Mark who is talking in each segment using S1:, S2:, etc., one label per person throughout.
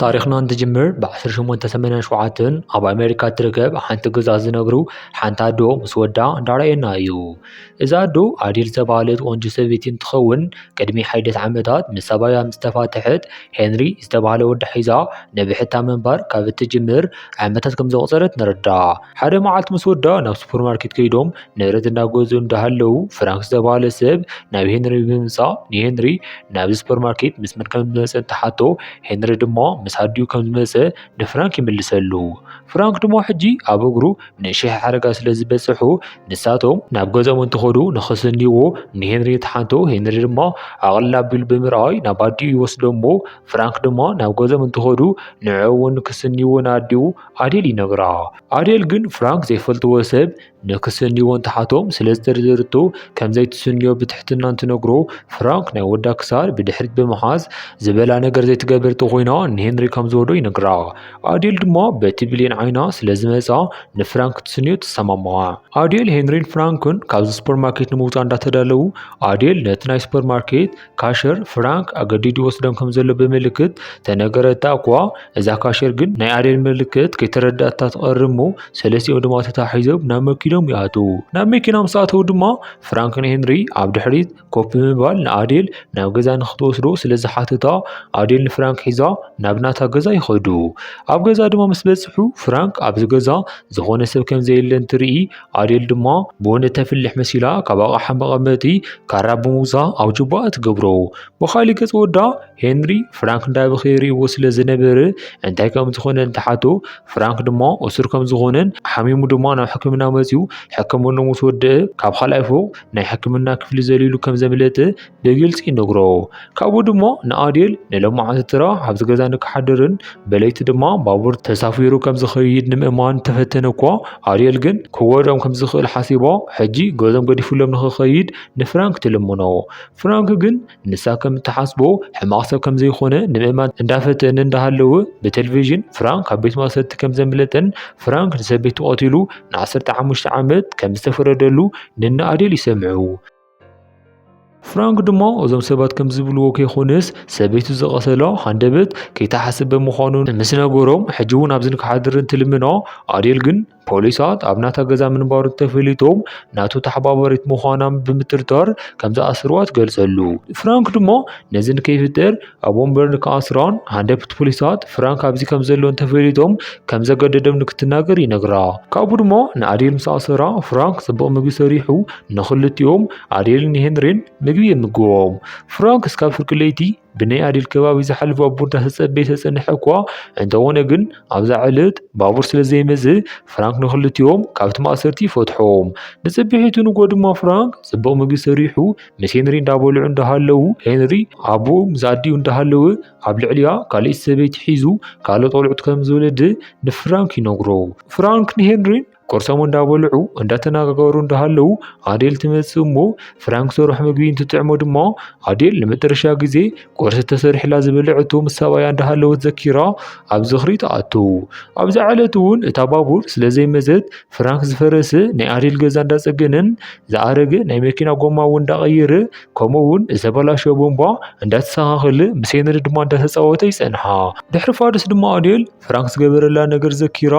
S1: ታሪክና እንትጅምር ብ1887 ኣብ ኣሜሪካ ትርከብ ሓንቲ ግዛት ዝነብሩ ሓንቲ ኣዶ ምስ ወዳ እንዳርኣየና እዩ። እዛ ኣዶ ኣዴል ዝተባሃለት ቆንጆ ሰበይቲ እንትኸውን ቅድሚ ሓይደት ዓመታት ምስ ሰባያ ምስ ተፋትሐት ሄንሪ ዝተባሃለ ወዳ ሒዛ ነብሕታ ምንባር ካብ እትጅምር ዓመታት ከም ዘቁፀረት ንርዳእ። ሓደ መዓልቲ ምስ ወዳ ናብ ሱፐርማርኬት ከይዶም ንብረት እንዳገዝኡ እንዳሃለው ፍራንክ ዝተባሃለ ሰብ ናብ ሄንሪ ብምምፃእ ንሄንሪ ናብዚ ሱፐርማርኬት ምስ መን ከም ዝመፀ እንትሓቶ ሄንሪ ድማ ምስ ኣዲኡ ከም ዝመፀ ንፍራንክ ይምልሰሉ። ፍራንክ ድማ ሕጂ ኣብ እግሩ ንእሽተይ ሓረጋ ስለ ዝበፅሑ ንሳቶም ናብ ገዝኦም እንትኸዱ ንክስንይዎ ንሄንሪ ተሓንቶ ሄንሪ ድማ ኣቕልል ኣቢሉ ብምርኣይ ናብ ኣዲኡ ይወስዶ እሞ ፍራንክ ድማ ናብ ገዝኦም እንትኸዱ ንዕኡ እውን ክስንይዎ ንኣዲኡ ኣዴል ይነግራ። ኣዴል ግን ፍራንክ ዘይፈልጥዎ ሰብ ንክስንይዎ እንትሓቶም ስለ ዝተደርደርቶ ከምዘይትስንዮ ብትሕትና እንትነግሮ ፍራንክ ናይ ወዳ ክሳድ ብድሕሪት ብምሓዝ ዝበላ ነገር ዘይትገበር እንተኮይና ንሄንሪ ከም ዝወዶ ይነግራ። ኣዴል ድማ በቲ ብሌን ዓይና ስለ ዝመፃ ንፍራንክ ትስንዮ ትሰማማዓ። ኣዴል ሄንሪን ፍራንክን ካብዚ ሱፐርማርኬት ንምውፃእ እንዳተዳለው ኣዴል ነቲ ናይ ሱፐርማርኬት ካሸር ፍራንክ ኣገዲዱ ይወስዶም ከም ዘሎ ብምልክት ተነገረታ እኳ እዛ ካሸር ግን ናይ ኣዴል ምልክት ከይተረዳእታ ትቐርብ እሞ ሰለስቲኦም ድማ ተታሒዞም ናብ መኪኖም ይኣትዉ። ናብ መኪና ምስ ኣተዉ ድማ ፍራንክ ንሄንሪ ኣብ ድሕሪት ኮፍ ብምባል ንኣዴል ናብ ገዛ ንክትወስዶ ስለ ዝሓትታ ኣዴል ንፍራንክ ሒዛ ናብ ናታ ገዛ ይኸዱ። ኣብ ገዛ ድማ ምስ በፅሑ ፍራንክ ኣብዚ ገዛ ዝኾነ ሰብ ከም ዘየለ እንትርኢ ኣዴል ድማ ብእውነ ተፍልሕ መሲላ ካብ ኣቕሓ መቐመጢ ካራ ብምውፃእ ኣብ ጅባኣ ትገብሮ። ብኻሊእ ገፅ ወዳ ሄንሪ ፍራንክ እንዳበኸይርእዎ ስለ ዝነበረ እንታይ ከም ዝኾነ እንትሓቶ ፍራንክ ድማ እሱር ከም ዝኾነን ሓሚሙ ድማ ናብ ሕክምና መፂኡ ሕክምንኡ ምስ ወድአ ካብ ካልኣይ ፎቅ ናይ ሕክምና ክፍሊ ዘልይሉ ከም ዘምለጠ ብግልፂ ይነግሮ። ካብኡ ድማ ንኣዴል ንሎማዓንቲ ጥራ ኣብዚ ገዛ ንክሓድርን በለይቲ ድማ ባቡር ተሳፊሩ ከም ዝኸይድ ንምእማን ተፈተነ እኳ ኣዴል ግን ክጎድኦም ከም ዝኽእል ሓሲባ ሕጂ ገዞም ገዲፍሎም ንክኸይድ ንፍራንክ ትልምኖ። ፍራንክ ግን ንሳ ከም እትሓስቦ ሕማቅ ሰብ ከም ዘይኮነ ንምእማን እንዳፈተነ እንዳሃለወ ብቴሌቭዥን ፍራንክ ኣብ ቤት ማእሰርቲ ከም ዘምለጠን ፍራንክ ንሰበይቱ ቀቲሉ ን15 ዓመት ከም ዝተፈረደሉ ንና ኣዴል ይሰምዑ። ፍራንክ ድማ እዞም ሰባት ከም ዝብልዎ ከይኾነስ ሰበይቱ ዘቐሰላ ሃንደበት ከይተሓስብ ብምዃኑ ምስ ነገሮም ሕጂ እውን ኣብዚ ንክሓድርን ትልምኖ። ኣዴል ግን ፖሊሳት ኣብ ናታ ገዛ ምንባሩ ተፈሊጦም ናቱ ተሓባበሪት ምዃና ብምጥርጣር ከም ዝኣስርዋ ትገልጸሉ። ፍራንክ ድማ ነዚ ንከይፍጠር ኣብ ወንበር ንክኣስራን ሃንደበት ፖሊሳት ፍራንክ ኣብዚ ከም ዘለዎን ተፈሊጦም ከም ዘገደዶም ንክትናገር ይነግራ። ካብኡ ድማ ንኣዴል ምስ ኣሰራ ፍራንክ ጽቡቕ ምግቢ ሰሪሑ ንኽልቲኦም ኣዴልን ሄንሪን ምግቢ የምግቦም። ፍራንክ እስካብ ፍርቂ ለይቲ ብናይ ኣዴል ከባቢ ዝሓልፍ ባቡር እንዳተፀበየ ተፀንሐ እኳ እንተኾነ ግን ኣብዛ ዕለት ባቡር ስለ ዘይመፅእ ፍራንክ ንኽልቲኦም ካብቲ ማእሰርቲ ይፈትሖም። ንፅቢሒቱ ንጎ ድማ ፍራንክ ጽቡቕ ምግቢ ሰሪሑ ምስ ሄንሪ እንዳበልዑ እንዳሃለው ሄንሪ ኣቦኡ ምስ ኣዲኡ እንዳሃለወ ኣብ ልዕሊያ ካልእ ሰበይቲ ሒዙ ካልኦት ቆልዑት ከም ዝወለደ ንፍራንክ ይነግሮ። ፍራንክ ንሄንሪን ቁርሶም እንዳበልዑ እንዳተነጋገሩ እንዳሃለው ኣዴል ትመፅእ እሞ ፍራንክ ሰሩሕ ምግቢ እንትጥዕሞ ድማ ኣዴል ንመጨረሻ ግዜ ቁርሲ ተሰሪሕላ ዝበልዐቶ ምስ ሰባያ እንዳሃለወት ዘኪራ ኣብ ዝኽሪ ተኣትዉ። ኣብዛ ዕለት እውን እታ ባቡር ስለ ዘይመፀት ፍራንክ ዝፈረሰ ናይ ኣዴል ገዛ እንዳፀገነን ዝኣረገ ናይ መኪና ጎማ እውን እንዳቐየረ ከምኡ እውን ዝተበላሸወ ቦምባ እንዳተስተኻኸለ ምስ ሄንሪ ድማ እንዳተፃወተ ይፀንሓ። ድሕሪ ፋድስ ድማ ኣዴል ፍራንክ ዝገበረላ ነገር ዘኪራ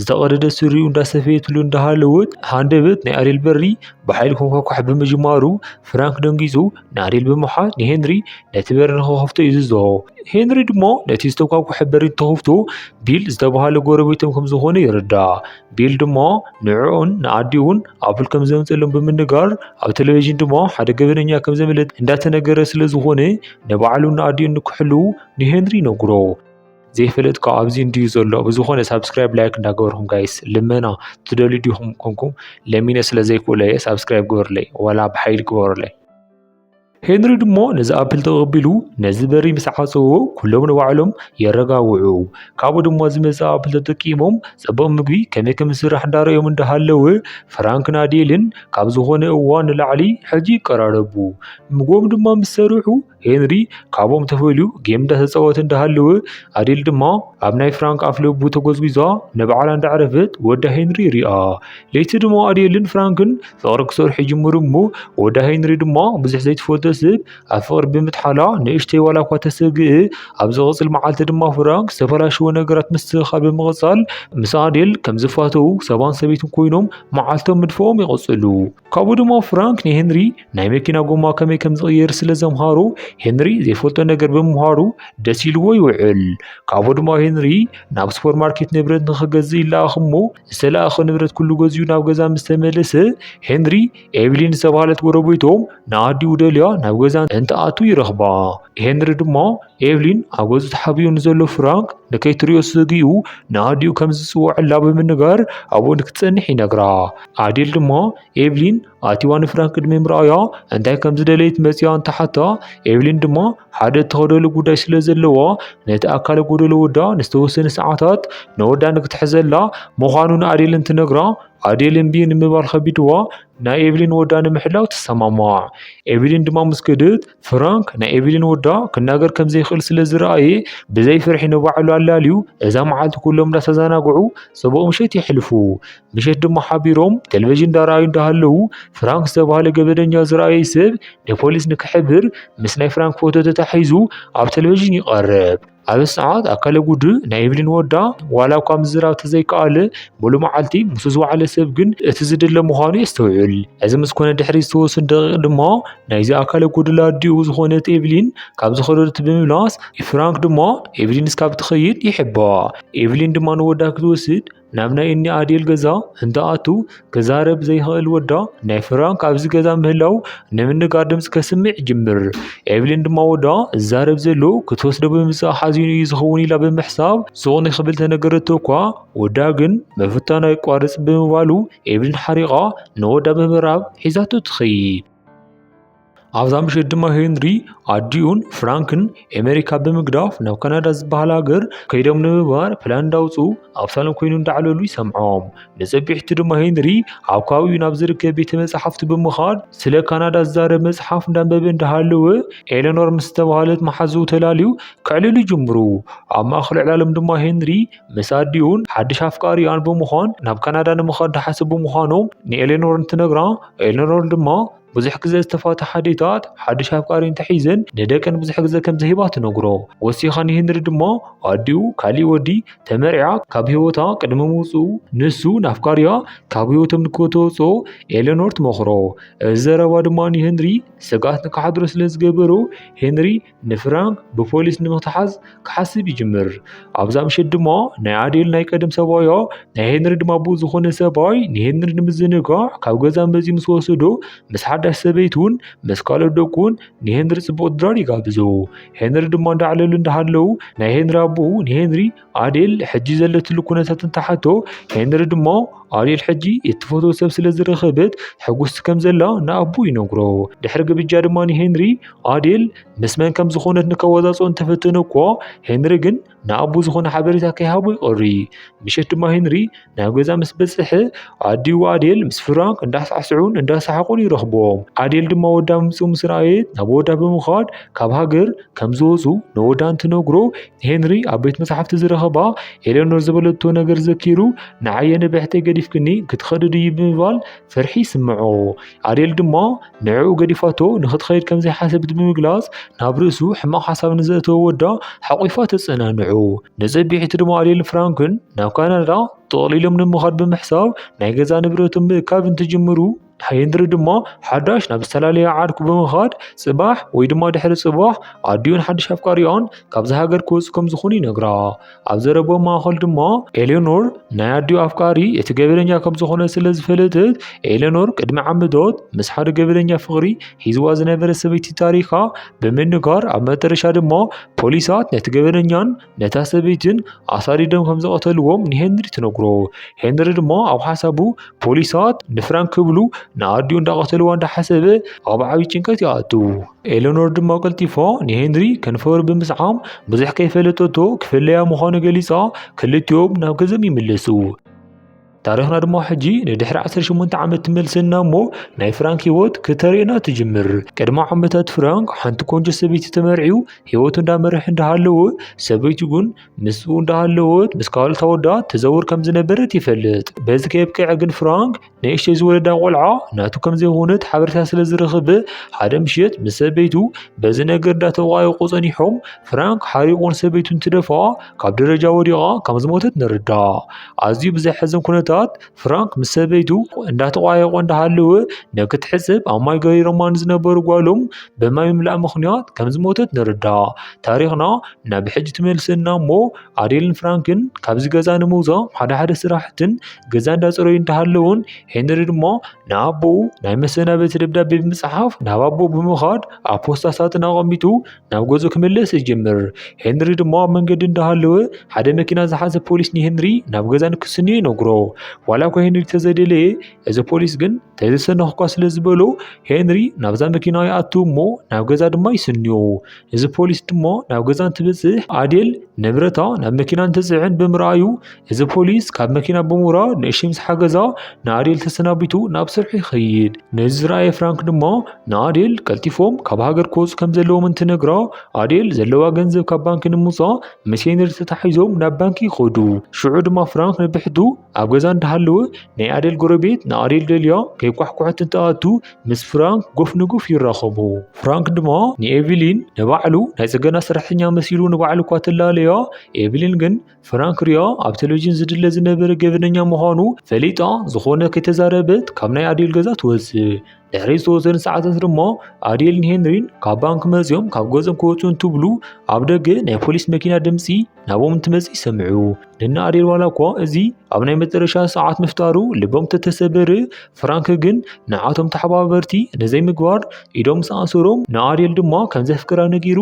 S1: ዝተቐደደ ስሪኡ እንዳሰፈየትሉ እንዳሃለወት ሃንደበት ናይ ኣዴል በሪ ብሓይሊ ክንኳኳሕ ብምጅማሩ ፍራንክ ደንጊፁ ንኣዴል ብምሓዝ ንሄንሪ ነቲ በሪ ንክኸፍቶ ይዝዞ። ሄንሪ ድማ ነቲ ዝተኳኩሐ በሪ እንተኸፍቶ ቢል ዝተባሃለ ጎረቤቶም ከም ዝኾነ ይርዳእ። ቢል ድማ ንዕኡን ንኣዲኡን ኣፕል ከም ዘምፀሎም ብምንጋር ኣብ ቴሌቭዥን ድማ ሓደ ገበነኛ ከም ዘምለጥ እንዳተነገረ ስለ ዝኾነ ንባዕሉን ንኣዲኡን ንክሕልው ንሄንሪ ይነግሮ። ዘይፈለጥካ ኣብዚ እንዲዩ ዘሎ ብዝኾነ ሳብስክራይብ ላይክ እንዳገበርኩም ጋይስ ልመና ትደልዩ ዲኹም ኮንኩም ለሚነ ስለ ዘይክእለየ ሳብስክራይብ ግበርለይ ወላ ብሓይሊ ግበርለይ። ሄንሪ ድማ ነዚ ኣፕል ተቐቢሉ ነዚ በሪ ምስ ዓፀዎ ኩሎም ንባዕሎም የረጋውዑ። ካብኡ ድማ ዝመፀ ኣፕል ተጠቂሞም ጽቡቕ ምግቢ ከመይ ከም ዝስራሕ እንዳረዮም እንዳሃለወ ፍራንክን ኣዴልን ካብ ዝኾነ እዋን ንላዕሊ ሕጂ ይቀራረቡ። ምግቦም ድማ ምስ ሰሪሑ ሄንሪ ካብኦም ተፈልዩ ጌም እንዳተፃወተ እንዳሃለወ ኣዴል ድማ ኣብ ናይ ፍራንክ ኣፍ ልቡ ተጎዝጊዛ ንባዕላ እንዳዕረፈት ወዳ ሄንሪ ይሪኣ። ለይቲ ድማ ኣዴልን ፍራንክን ፍቕሪ ክሰርሑ ይጅምሩ እሞ ወዳ ሄንሪ ድማ ብዙሕ ዘይትፈልጦ ተስብ ኣፍቅር ብምትሓላ ንእሽተይ ዋላ እኳ ተሰግእ ኣብ ዝቕፅል መዓልቲ ድማ ፍራንክ ዝተበላሸወ ነገራት ምስትኽኻል ብምቕፃል ምስ ኣዴል ከም ዝፋተው ሰባን ሰበይትን ኮይኖም መዓልቶም ምድፍኦም ይቕፅሉ። ካብኡ ድማ ፍራንክ ንሄንሪ ናይ መኪና ጎማ ከመይ ከም ዝቕየር ስለ ዘምሃሮ ሄንሪ ዘይፈልጦ ነገር ብምምሃሩ ደስ ኢልዎ ይውዕል። ካብኡ ድማ ሄንሪ ናብ ሱፐርማርኬት ንብረት ንኽገዝእ ይለኣኽ እሞ ዝተለኣኸ ንብረት ኩሉ ገዚኡ ናብ ገዛ ምስ ተመለሰ ሄንሪ ኤቭሊን ዝተባህለት ጎረቤቶም ንኣዲኡ ደልያ ናብ ገዛ እንትኣቱ ይረኽባ። ሄንሪ ድማ ኤቭሊን ኣብ ገጹ ተሓቢኡ ንዘሎ ፍራንክ ንከይትሪኦ ሰጊኡ ንኣዲኡ ከም ዝፅውዐላ ብምንጋር ኣብኡ ንክትጸንሕ ይነግራ። ኣዴል ድማ ኤቭሊን ኣቲዋ ንፍራንክ ቅድሚ ምርኣያ እንታይ ከም ዝደለየት መፂያ እንተሓታ ኤቭሊን ድማ ሓደ እተኸደሉ ጉዳይ ስለ ዘለዋ ነቲ ኣካለ ጎደሎ ወዳ ንዝተወሰነ ሰዓታት ንወዳ ንክትሕዘላ ምዃኑ ንኣዴል እንትነግራ ኣዴል እምቢ ንምባል ከቢድዋ ናይ ኤቭሊን ወዳ ንምሕላው ትሰማማዕ። ኤቭሊን ድማ ምስ ከደት ፍራንክ ናይ ኤቭሊን ወዳ ክናገር ከም ዘይኽእል ስለ ዝረኣየ ብዘይ ፍርሒ ንባዕሉ ኣላልዩ እዛ መዓልቲ ኩሎም እንዳተዘናግዑ ጽቡቕ ምሸት ይሕልፉ። ምሸት ድማ ሓቢሮም ቴሌቪዥን እንዳረኣዩ እንዳሃለዉ ፍራንክ ዝተባህለ ገበደኛ ዝረኣየ ሰብ ንፖሊስ ንክሕብር ምስ ናይ ፍራንክ ፎቶ ተታሒዙ ኣብ ቴሌቪዥን ይቐርብ። ኣብ ሰዓት ኣካለ ጉዱእ ናይ ኤቭሊን ወዳ ዋላ እኳ ምዝራብ ተዘይከኣለ ሙሉእ መዓልቲ ምስ ዝወዓለ ሰብ ግን እቲ ዝድለ ምዃኑ የስተውዕል። እዚ ምስ ኮነ ድሕሪ ዝተወሰኑ ደቂቕ ድማ ናይዚ ኣካለ ጎደሎ ኣዲኡ ዝኾነት ኤቭሊን ካብ ዝኸደት ብምምላስ ፍራንክ ድማ ኤቭሊን እስካብ ትኸይድ ይሕብኣ። ኤቭሊን ድማ ንወዳ ክትወስድ ናብ ናይ እኒ ኣዴል ገዛ እንትኣቱ ክዛረብ ዘይኽእል ወዳ ናይ ፍራንክ ኣብዚ ገዛ ምህላው ንምንጋር ድምፂ ከስምዕ ይጅምር። ኤቭሊን ድማ ወዳ ዝዛረብ ዘሎ ክትወስዶ ብምምፃእ ሓዚኑ እዩ ዝኸውን ኢላ ብምሕሳብ ስቕኒ ክብል ተነገረቶ እኳ ወዳ ግን መፍታና ይቋርፅ ብምባሉ ኤቭሊን ሓሪቓ ንወዳ ብምራብ ሒዛቶ ትኸይድ። ኣብዛ ምሽት ድማ ሄንሪ ኣዲኡን ፍራንክን ኣሜሪካ ብምግዳፍ ናብ ካናዳ ዝበሃል ሃገር ከይዶም ንምባር ፕላን እንዳውፅኡ ኣብ ሳሎን ኮይኑ እንዳዕለሉ ይሰምዖም። ንፀቢሕቲ ድማ ሄንሪ ኣብ ከባቢኡ ናብ ዝርከብ ቤተ መፅሓፍቲ ብምኻድ ስለ ካናዳ ዝዛረብ መፅሓፍ እንዳንበበ እንዳሃለወ ኤሌኖር ምስ ዝተባህለት መሓዙ ተላልዩ ክዕልሉ ይጅምሩ። ኣብ ማእኸል ዕላሎም ድማ ሄንሪ ምስ ኣዲኡን ሓድሽ ኣፍቃሪኣን ብምዃን ናብ ካናዳ ንምኻድ እንዳሓሰቡ ምዃኖም ንኤሌኖር እንትነግራ ኤሌኖር ድማ ብዙሕ ግዜ ዝተፋታ ሓዴታት ሓድሽ ኣፍቃሪ እንተሒዘን ንደቀን ብዙሕ ግዜ ከም ዝሂባ ትነግሮ። ወሲኻ ንሄንሪ ድማ ኣዲኡ ካሊእ ወዲ ተመርዒዓ ካብ ሂወታ ቅድሚ ምውፅኡ ንሱ ንኣፍቃሪያ ካብ ሂወቶም ንክተወፅኦ ኤሌኖር ትመኽሮ። እዚ ዘረባ ድማ ንሄንሪ ስጋት ንከሓድሮ ስለ ዝገበሮ ሄንሪ ንፍራንክ ብፖሊስ ንምክትሓዝ ክሓስብ ይጅምር። ኣብዛ ምሽት ድማ ናይ ኣዴል ናይ ቀደም ሰብኣያ ናይ ሄንሪ ድማ ብኡ ዝኾነ ሰብኣይ ንሄንሪ ንምዝንጋዕ ካብ ገዛ መፂ ምስ ወሰዶ ምስ ሓዳሽ ሰበይቱን ምስ ካልኦት ደቁን ንሄንሪ ጽቡቕ ድራር ይጋብዙ። ሄንሪ ድማ እንዳዕለሉ እንዳሃለዉ ናይ ሄንሪ ኣቦኡ ንሄንሪ ኣዴል ሕጂ ዘለትሉ ኩነታት እንተሓቶ ሄንሪ ድማ ኣዴል ሕጂ እትፈትዎ ሰብ ስለ ዝረኸበት ሕጉስቲ ከም ዘላ ንኣቡ ይነግሮ። ድሕሪ ግብጃ ድማ ንሄንሪ ኣዴል ምስ መን ከም ዝኾነት ንከወዛፅኦ እንተፈተነ እኳ ሄንሪ ግን ንኣቡ ዝኾነ ሓበሬታ ከይሃቦ ይቐሪ። ምሸት ድማ ሄንሪ ናብ ገዛ ምስ በፅሐ ኣዲኡ ኣዴል ምስ ፍራንክ እንዳሳዕስዑን እንዳሰሓቁን ይረኽቦም። ኣዴል ድማ ወዳ ምምፅኡ ምስ ረኣየት ናብ ወዳ ብምኻድ ካብ ሃገር ከም ዝወፁ ንወዳ እንትነግሮ ሄንሪ ኣብ ቤት መፅሓፍቲ ዝረኸባ ኤሌኖር ዝበለቶ ነገር ዘኪሩ ንዓየነ ብሕተይ ገዲፍክኒ ክትኸድድ እዩ ብምባል ፍርሒ ይስምዖ። ኣዴል ድማ ንዕኡ ገዲፋቶ ንኽትኸይድ ከም ዘይሓሰበት ብምግላጽ ናብ ርእሱ ሕማቕ ሓሳብ ንዘእተወ ወዳ ሓቑፋ ተጸናንዑ። ንፀቢሕቲ ድማ ኣዴል ፍራንክን ናብ ካናዳ ጠቕሊሎም ንምኻድ ብምሕሳብ ናይ ገዛ ንብረቶም ምእካብ እንትጅምሩ ሄንሪ ድማ ሓዳሽ ናብ ዝተፈላለየ ዓድኩ ብምኻድ ጽባሕ ወይ ድማ ድሕሪ ጽባሕ ኣዲኡን ሓድሽ ኣፍቃሪኣን ካብዚ ሃገር ክወፁ ከም ዝኾኑ ይነግራ። ኣብ ዘረቦ ማእኸል ድማ ኤሌኖር ናይ ኣዲኡ ኣፍቃሪ እቲ ገበለኛ ከም ዝኾነ ስለ ዝፈለጠት ኤሌኖር ቅድሚ ዓመታት ምስ ሓደ ገበለኛ ፍቕሪ ሒዝዋ ዝነበረ ሰበይቲ ታሪኻ ብምንጋር ኣብ መጨረሻ ድማ ፖሊሳት ነቲ ገበለኛን ነታ ሰበይትን ኣሳዲዶም ከም ዝቐተልዎም ንሄንሪ ትነግሮ። ሄንሪ ድማ ኣብ ሓሳቡ ፖሊሳት ንፍራንክ ክብሉ ንኣዲኡ እንዳቐተልዋ እንዳሓሰበ ኣብ ዓብዪ ጭንቀት ይኣቱ። ኤሌኖር ድማ ቀልጢፋ ንሄንሪ ከንፈሩ ብምስዓም ብዙሕ ከይፈለጠቶ ክፍለያ ምዃኑ ገሊፃ ክልቲኦም ናብ ገዝኦም ይምለሱ። ታሪኽና ድማ ሕጂ ንድሕሪ 18 ዓመት ትመልሰና እሞ ናይ ፍራንክ ህይወት ክተርእየና ትጅምር። ቅድሚ ዓመታት ፍራንክ ሓንቲ ቆንጆ ሰበይቲ ተመርዒው ህይወቱ እንዳመርሕ እንዳሃለወ ሰበይቱ ግን ምስኡ እንዳሃለወት ምስ ካልኦት ኣወዳት ተዘውር ከም ዝነበረት ይፈልጥ። በዚ ከይብቅዕ ግን ፍራንክ ንእሽተይ ዝወለዳ ቆልዓ ናቱ ከም ዘይኮነት ሓበሬታ ስለ ዝረኸበ ሓደ ምሽት ምስ ሰበይቱ በዚ ነገር እንዳተወቃየቁ ፀኒሖም ፍራንክ ሓሪቆን ሰበይቱ እንትደፍኣ ካብ ደረጃ ወዲቓ ከም ዝሞተት ንርዳእ። ኣዝዩ ብዘሕዝን ኩነታት ፍራንክ ምስ ሰበይቱ እንዳተቋየቆ እንዳሃለወ ንክትሕፅብ ኣብ ማይ ገሪሮማ ንዝነበሩ ጓሎም ብማይ ምምላእ ምክንያት ከም ዝሞተት ንርዳእ። ታሪኽና ናብ ሕጂ ትመልሰና እሞ ኣዴልን ፍራንክን ካብዚ ገዛ ንምውፃእ ሓደ ሓደ ስራሕትን ገዛ እንዳፀረዩ እንዳሃለውን ሄንሪ ድማ ንኣቦኡ ናይ መሰናበቲ ደብዳቤ ብምፅሓፍ ናብ ኣቦ ብምኻድ ኣብ ፖስታ ሳጥን ኣቐሚጡ ናብ ገዝኡ ክምለስ ይጅምር። ሄንሪ ድማ ኣብ መንገዲ እንዳሃለወ ሓደ መኪና ዝሓዘ ፖሊስ ንሄንሪ ናብ ገዛ ንክስንዮ ይነግሮ። ዋላ እኳ ሄንሪ ተዘደለየ እዚ ፖሊስ ግን ተዘሰነኽ እኳ ስለ ዝበሎ ሄንሪ ናብዛ መኪና ይኣቱ እሞ ናብ ገዛ ድማ ይስንዮ። እዚ ፖሊስ ድማ ናብ ገዛ እንትበፅሕ ኣዴል ንብረታ ናብ መኪና እንትፅዕን ብምርኣዩ እዚ ፖሊስ ካብ መኪና ብምውራድ ንእሽተይ ምስ ሓገዛ ንኣዴል ተሰናቢቱ ናብ ስርሑ ይኸይድ። ነዚ ዝረኣየ ፍራንክ ድማ ንኣዴል ቀልጢፎም ካብ ሃገር ክወፁ ከም ዘለዎም እንትነግራ ኣዴል ዘለዋ ገንዘብ ካብ ባንኪ ንምውፃእ ምስ ሄንሪ ተታሒዞም ናብ ባንኪ ይኸዱ። ሽዑ ድማ ፍራንክ ንብሕቱ ኣብ ገዛ እንዳሃለወ ናይ ኣዴል ጎረቤት ንኣዴል ደልያ ከይቋሕኩሕት እንትኣቱ ምስ ፍራንክ ጎፍ ንጎፍ ይራኸቡ። ፍራንክ ድማ ንኤቪሊን ንባዕሉ ናይ ፅገና ሰራሕተኛ መሲሉ ንባዕሉ እኳ ተላለያ ኤቪሊን ግን ፍራንክ ሪያ ኣብ ቴሌቭዥን ዝድለ ዝነበረ ገበነኛ ምዃኑ ፈሊጣ ዝኾነ ከይተዛረበት ካብ ናይ ኣዴል ገዛ ትወፅእ። ድሕሪ ዝተወሰኑ ሰዓታት ድማ ኣዴልን ሄንሪን ካብ ባንክ መፅኦም ካብ ገዝኦም ክወፁ እንትብሉ ኣብ ደገ ናይ ፖሊስ መኪና ድምፂ ናቦም እንትመፅእ ይሰምዑ። ንና ኣዴል ዋላ እኳ እዚ ኣብ ናይ መጨረሻ ሰዓት ምፍጣሩ ልቦም ተተሰበረ ፍራንክ ግን ንዓቶም ተሓባበርቲ ነዘይምግባር ኢዶም ዝኣሰሮም ንኣዴል ድማ ከም ዘፍቅራ ነጊሩ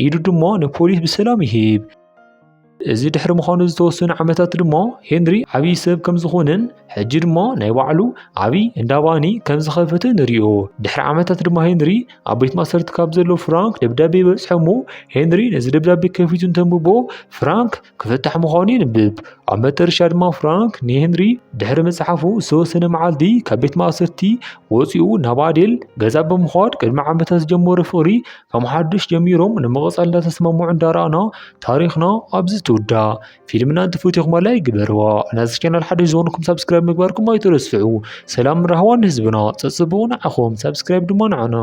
S1: ኢዱ ድማ ንፖሊስ ብሰላም ይሂብ። እዚ ድሕሪ ምዃኑ ዝተወሰኑ ዓመታት ድማ ሄንሪ ዓብይ ሰብ ከም ዝኾነን ሕጂ ድማ ናይ ባዕሉ ዓብይ እንዳባኒ ከም ዝኸፈተ ንሪኦ። ድሕሪ ዓመታት ድማ ሄንሪ ኣብ ቤት ማእሰርቲ ካብ ዘሎ ፍራንክ ደብዳቤ ይበፅሖ እሞ ሄንሪ ነዚ ደብዳቤ ከፊቱ እንተንብቦ ፍራንክ ክፍታሕ ምዃኑ ይንብብ። ኣብ መጨረሻ ድማ ፍራንክ ንሄንሪ ድሕሪ መፅሓፉ ዝተወሰነ መዓልቲ ካብ ቤት ማእሰርቲ ወፂኡ ናብ ኣዴል ገዛ ብምዃድ ቅድሚ ዓመታት ዝጀመሩ ፍቕሪ ከም ሓዱሽ ጀሚሮም ንምቕፃል እንዳተስማምዑ እንዳረኣና ታሪኽና ኣብዚ ትውዳእ። ፊልምና እንትፈትኹም ላይ ግበርዋ። ናዚ ቻናል ሓዱሽ ዝኾንኩም ሰብስክራይብ ምግባርኩም ኣይትረስዑ። ሰላም ረህዋን ህዝብና ፀፅብኡ ንዓኹም ሰብስክራይብ ድማ ንዓና